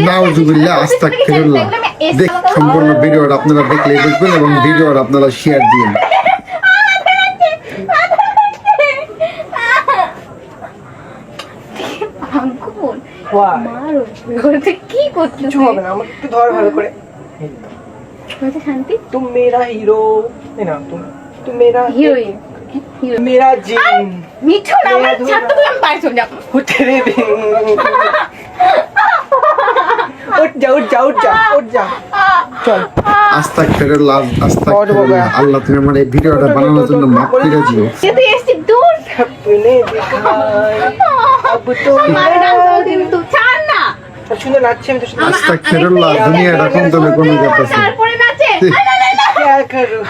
নাউজুবিল্লাহ, আস্তাগফিরুল্লাহ। দেখ, সম্পূর্ণ ভিডিওটা আপনারা দেখলেই বুঝবেন এবং ভিডিওটা আপনারা শেয়ার দিন। কি করছিস? হবে না, আমাকে একটু ধর ভালো করে। শান্তি, तुम मेरा हीरो है ना, तुम मेरा হিরোইন मेरा जीन মিঠু না আমার ছাত্র তো আমি বাইরে চলে যাব। हो तेरे बिन उठ जा उठ जा उठ जा उठ जा चल। আস্তাগফিরুল্লাহ, আস্তাগফিরুল্লাহ। আল্লাহ, তুমি আমার এই ভিডিওটা বানানোর জন্য মাফ করে দিও। তুই এসে দূর अपने दिखाए अब तो মারে ডাক দাও কিন্তু ছাড় না। सुंदर नाचे में तो আস্তাগফিরুল্লাহ, দুনিয়াটা কোন দমে কমে যাচ্ছে। তারপরে নাচে क्या करूं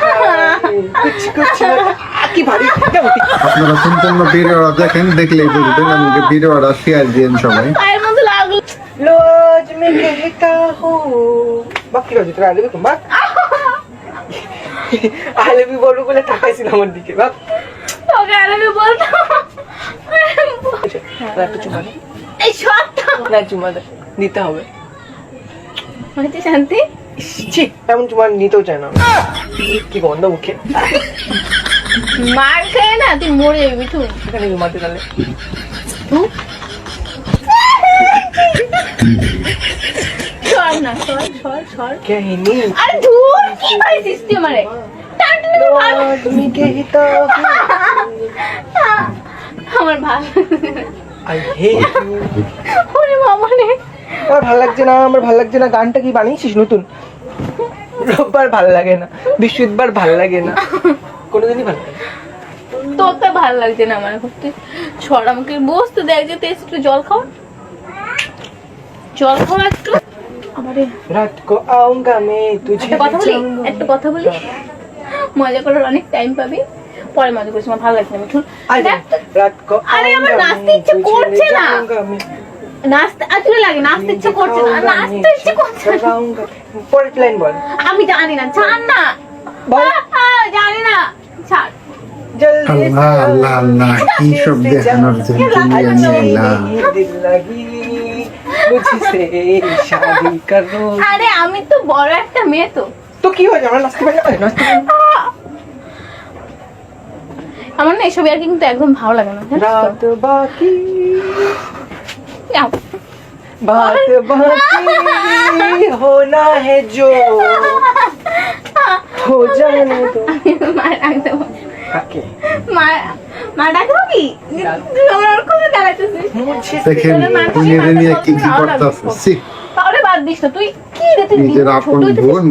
कुछ कुछ की भारी क्या होती। আপনারা সম্পূর্ণ ভিডিওটা দেখেন, দেখলেই বুঝবেন। আমাকে ভিডিওটা শেয়ার দিন সবাই। পায়ের মধ্যে লাগলো। रोज मैं कहता हूँ बाकी रोज तेरा आलू भी कुमार आलू भी बोलू बोले তাকাইছিল আমার দিকে বাপ ওকে আমি বলতো একটা চুমা দে এই শটটা না চুমা দে নিতে হবে হইতে শান্তি ছি এমন চুমা নিতেও চায় না কি গন্ধ মুখে মার খেয়ে না তুই মরে যাবি মিঠু। এখানে ঘুমাতে তাহলে সর না সর कहनी আরে ধুর কি পাইছিস তুই আমারে টানটানি মার। তুমি कहता আমার ভালো आई हेट यू ওরে বাবা রে আমার ভালো লাগছে না আমার ভালো লাগছে না গানটা কি বানিয়েছিস নতুন রোববার ভালো লাগে না বৃহস্পতিবার ভালো লাগে না কোনোদিনই ভালো লাগে না। তোর তো ভালো লাগছে না আমার করতে। ছড় আমাকে বসতে দেখ যে তুই একটু জল খাও একটু আমারে। रात को आऊंगा मैं तुझे একটা কথা বলি মজা করার অনেক টাইম পাবি, পরে মজা করিস। আমার ভালো লাগছে না মিঠুন। रात को আরে আমার নাচতে ইচ্ছে করছে না, নাচতে আসলে লাগে, নাচতে ইচ্ছে করছে না, নাচতে ইচ্ছে করছে না। পরের প্ল্যান বল আমি জানি না, ছাড় না বল জানি না, ছাড়। जल्दी আল্লাহ আল্লাহ আল্লাহ, কি সব দেখানোর জন্য দুনিয়া নিয়ে दिल लगी मुझसे शादी करो। আরে আমি তো বড় একটা মেয়ে তো তো কি হয়েছে আমরা নাচতে পারি না নাচতে পারি না। আমার না এসব আর কিন্তু একদম ভালো লাগে না। रात बाकी যাও। बात बाकी होना है जो हो जाने दो। মা ডাক দেবো, काके মা ডাক দেবো কি তুই আমার কথা দাঁড়াইতেছিস। मुझे দেখেন দুনিয়া নিয়ে কি কি করতেছে। তাহলে বাদ দিস না তুই কি রে তুই নিজের আপন ছোট হইতেছিস। বোন